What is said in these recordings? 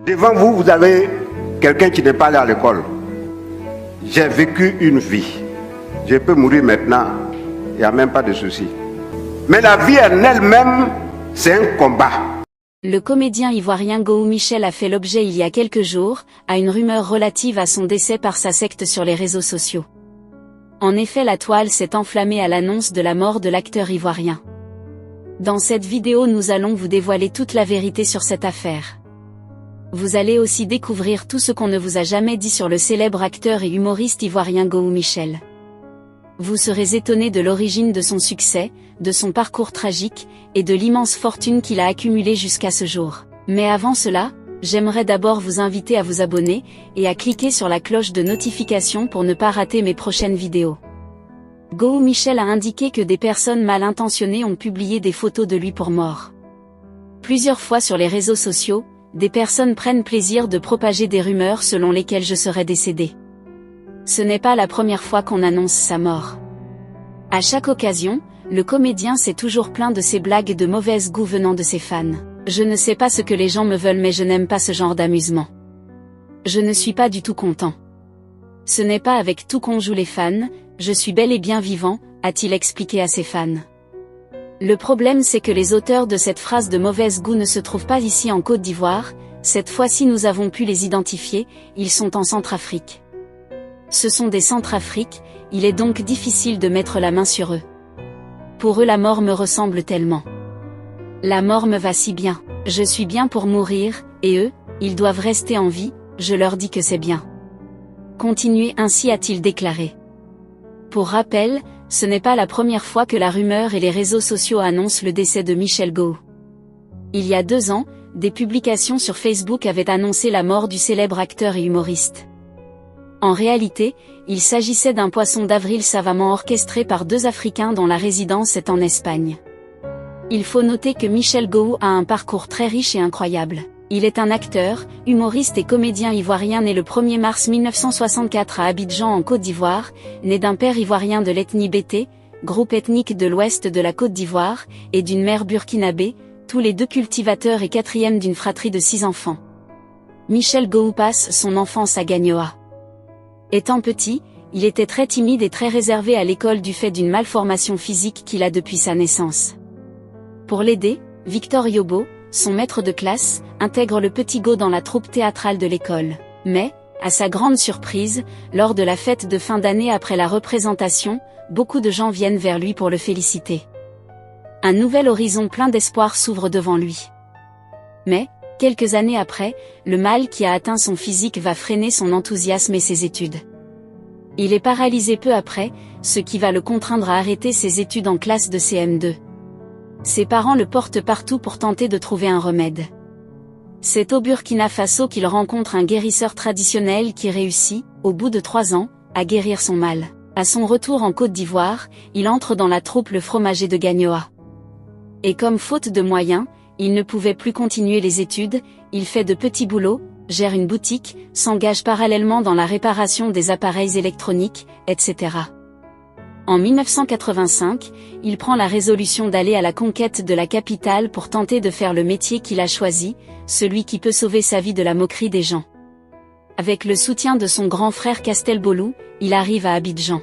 Devant vous, vous avez quelqu'un qui n'est pas allé à l'école. J'ai vécu une vie. Je peux mourir maintenant. Il n'y a même pas de souci. Mais la vie en elle-même, c'est un combat. Le comédien ivoirien Gou Michel a fait l'objet il y a quelques jours, à une rumeur relative à son décès par sa secte sur les réseaux sociaux. En effet, la toile s'est enflammée à l'annonce de la mort de l'acteur ivoirien. Dans cette vidéo, nous allons vous dévoiler toute la vérité sur cette affaire. Vous allez aussi découvrir tout ce qu'on ne vous a jamais dit sur le célèbre acteur et humoriste ivoirien Gou Michel. Vous serez étonné de l'origine de son succès, de son parcours tragique, et de l'immense fortune qu'il a accumulée jusqu'à ce jour. Mais avant cela, j'aimerais d'abord vous inviter à vous abonner, et à cliquer sur la cloche de notification pour ne pas rater mes prochaines vidéos. Gou Michel a indiqué que des personnes mal intentionnées ont publié des photos de lui pour mort. Plusieurs fois sur les réseaux sociaux, des personnes prennent plaisir de propager des rumeurs selon lesquelles je serais décédé. Ce n'est pas la première fois qu'on annonce sa mort. À chaque occasion, le comédien s'est toujours plaint de ses blagues de mauvaise goût venant de ses fans. Je ne sais pas ce que les gens me veulent, mais je n'aime pas ce genre d'amusement. Je ne suis pas du tout content. Ce n'est pas avec tout qu'on joue les fans, je suis bel et bien vivant, a-t-il expliqué à ses fans. Le problème, c'est que les auteurs de cette phrase de mauvaise goût ne se trouvent pas ici en Côte d'Ivoire. Cette fois-ci nous avons pu les identifier, ils sont en Centrafrique. Ce sont des Centrafriques, il est donc difficile de mettre la main sur eux. Pour eux, la mort me ressemble tellement. La mort me va si bien, je suis bien pour mourir, et eux, ils doivent rester en vie, je leur dis que c'est bien. Continuez ainsi, a-t-il déclaré. Pour rappel, ce n'est pas la première fois que la rumeur et les réseaux sociaux annoncent le décès de Michel Gou. Il y a 2 ans, des publications sur Facebook avaient annoncé la mort du célèbre acteur et humoriste. En réalité, il s'agissait d'un poisson d'avril savamment orchestré par 2 Africains dont la résidence est en Espagne. Il faut noter que Michel Gou a un parcours très riche et incroyable. Il est un acteur, humoriste et comédien ivoirien né le 1er mars 1964 à Abidjan en Côte d'Ivoire, né d'un père ivoirien de l'ethnie Bété, groupe ethnique de l'ouest de la Côte d'Ivoire, et d'une mère burkinabé, tous les 2 cultivateurs et 4e d'une fratrie de 6 enfants. Michel Gou passe son enfance à Gagnoa. Étant petit, il était très timide et très réservé à l'école du fait d'une malformation physique qu'il a depuis sa naissance. Pour l'aider, Victor Yobo, son maître de classe, intègre le petit Gou dans la troupe théâtrale de l'école. Mais, à sa grande surprise, lors de la fête de fin d'année après la représentation, beaucoup de gens viennent vers lui pour le féliciter. Un nouvel horizon plein d'espoir s'ouvre devant lui. Mais, quelques années après, le mal qui a atteint son physique va freiner son enthousiasme et ses études. Il est paralysé peu après, ce qui va le contraindre à arrêter ses études en classe de CM2. Ses parents le portent partout pour tenter de trouver un remède. C'est au Burkina Faso qu'il rencontre un guérisseur traditionnel qui réussit, au bout de 3 ans, à guérir son mal. À son retour en Côte d'Ivoire, il entre dans la troupe Le Fromager de Gagnoa. Et comme faute de moyens, il ne pouvait plus continuer les études, il fait de petits boulots, gère une boutique, s'engage parallèlement dans la réparation des appareils électroniques, etc. En 1985, il prend la résolution d'aller à la conquête de la capitale pour tenter de faire le métier qu'il a choisi, celui qui peut sauver sa vie de la moquerie des gens. Avec le soutien de son grand frère Castelbolou, il arrive à Abidjan.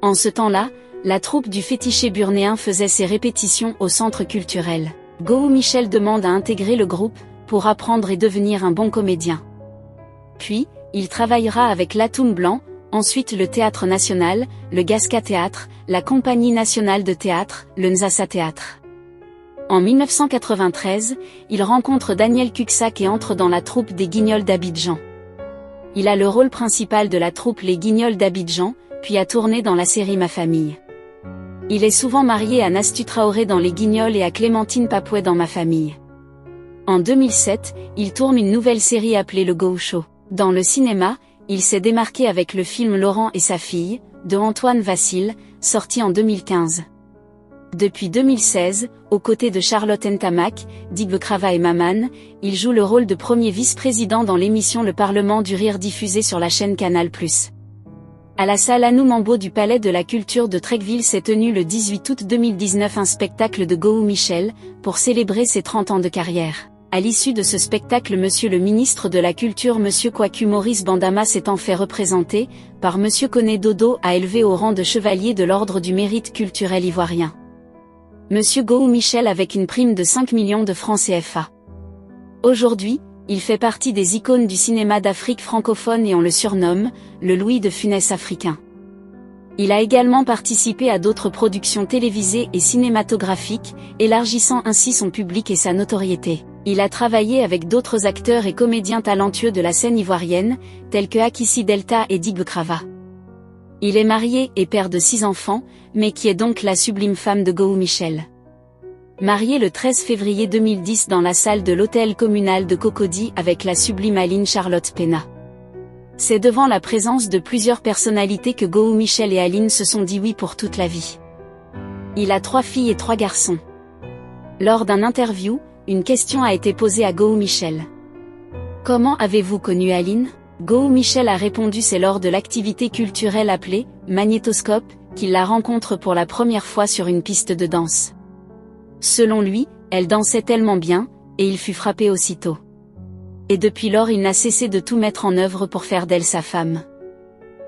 En ce temps-là, la troupe du fétiché burnéen faisait ses répétitions au centre culturel. Gou Michel demande à intégrer le groupe, pour apprendre et devenir un bon comédien. Puis, il travaillera avec l'Atoum Blanc, ensuite le Théâtre National, le Gasca Théâtre, la Compagnie Nationale de Théâtre, le Nzassa Théâtre. En 1993, il rencontre Daniel Cuxac et entre dans la troupe des Guignols d'Abidjan. Il a le rôle principal de la troupe Les Guignols d'Abidjan, puis a tourné dans la série Ma Famille. Il est souvent marié à Nastu Traoré dans Les Guignols et à Clémentine Papouet dans Ma Famille. En 2007, il tourne une nouvelle série appelée Le Gou Show. Dans le cinéma, il s'est démarqué avec le film Laurent et sa fille, de Antoine Vassil, sorti en 2015. Depuis 2016, aux côtés de Charlotte Ntamak, Digbe Krava et Maman, il joue le rôle de premier vice-président dans l'émission Le Parlement du Rire diffusée sur la chaîne Canal+. À la salle Anou Mambo du Palais de la Culture de Trecqueville s'est tenu le 18 août 2019 un spectacle de Gou Michel, pour célébrer ses 30 ans de carrière. À l'issue de ce spectacle, Monsieur le ministre de la Culture Monsieur Kwaku Maurice Bandama s'étant fait représenter par Monsieur Koné Dodo a élevé au rang de chevalier de l'ordre du mérite culturel ivoirien Monsieur Gou Michel avec une prime de 5 millions de francs CFA. Aujourd'hui, il fait partie des icônes du cinéma d'Afrique francophone et on le surnomme le Louis de Funès africain. Il a également participé à d'autres productions télévisées et cinématographiques, élargissant ainsi son public et sa notoriété. Il a travaillé avec d'autres acteurs et comédiens talentueux de la scène ivoirienne, tels que Akissi Delta et Dig Krava. Il est marié et père de 6 enfants, mais qui est donc la sublime femme de Gou Michel. Marié le 13 février 2010 dans la salle de l'hôtel communal de Cocody avec la sublime Aline Charlotte Pena. C'est devant la présence de plusieurs personnalités que Gou Michel et Aline se sont dit oui pour toute la vie. Il a 3 filles et 3 garçons. Lors d'un interview, une question a été posée à Gou Michel. Comment avez-vous connu Aline? Gou Michel a répondu: c'est lors de l'activité culturelle appelée Magnétoscope qu'il la rencontre pour la première fois sur une piste de danse. Selon lui, elle dansait tellement bien, et il fut frappé aussitôt. Et depuis lors il n'a cessé de tout mettre en œuvre pour faire d'elle sa femme.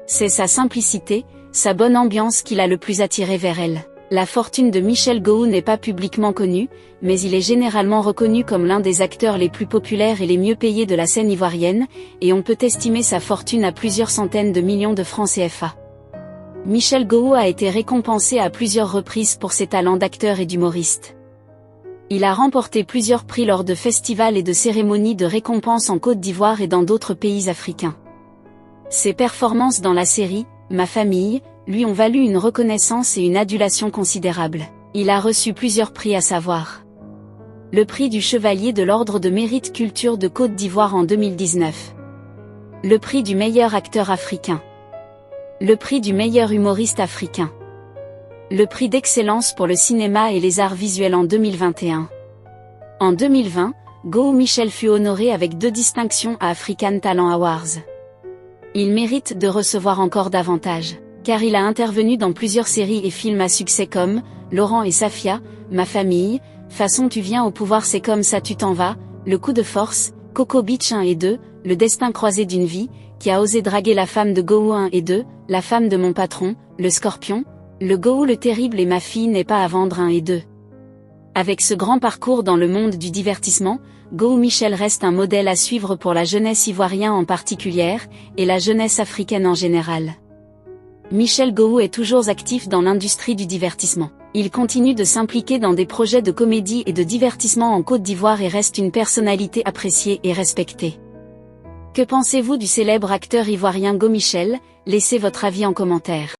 C'est sa simplicité, sa bonne ambiance qui l'a le plus attiré vers elle. La fortune de Michel Gou n'est pas publiquement connue, mais il est généralement reconnu comme l'un des acteurs les plus populaires et les mieux payés de la scène ivoirienne, et on peut estimer sa fortune à plusieurs centaines de millions de francs CFA. Michel Gou a été récompensé à plusieurs reprises pour ses talents d'acteur et d'humoriste. Il a remporté plusieurs prix lors de festivals et de cérémonies de récompense en Côte d'Ivoire et dans d'autres pays africains. Ses performances dans la série Ma famille lui ont valu une reconnaissance et une adulation considérables. Il a reçu plusieurs prix à savoir le prix du Chevalier de l'Ordre de Mérite Culture de Côte d'Ivoire en 2019, le prix du meilleur acteur africain, le prix du meilleur humoriste africain, le prix d'excellence pour le cinéma et les arts visuels en 2021. En 2020, Gou Michel fut honoré avec 2 distinctions à African Talent Awards. Il mérite de recevoir encore davantage, car il a intervenu dans plusieurs séries et films à succès comme Laurent et Safia, Ma famille, Façon tu viens au pouvoir c'est comme ça tu t'en vas, Le coup de force, Coco Beach 1 et 2, Le destin croisé d'une vie, Qui a osé draguer la femme de Gou 1 et 2, La femme de mon patron, Le scorpion, Le Gou le terrible et Ma fille n'est pas à vendre 1 et 2. Avec ce grand parcours dans le monde du divertissement, Gou Michel reste un modèle à suivre pour la jeunesse ivoirienne en particulier, et la jeunesse africaine en général. Michel Gou est toujours actif dans l'industrie du divertissement. Il continue de s'impliquer dans des projets de comédie et de divertissement en Côte d'Ivoire et reste une personnalité appréciée et respectée. Que pensez-vous du célèbre acteur ivoirien Gou Michel? Laissez votre avis en commentaire.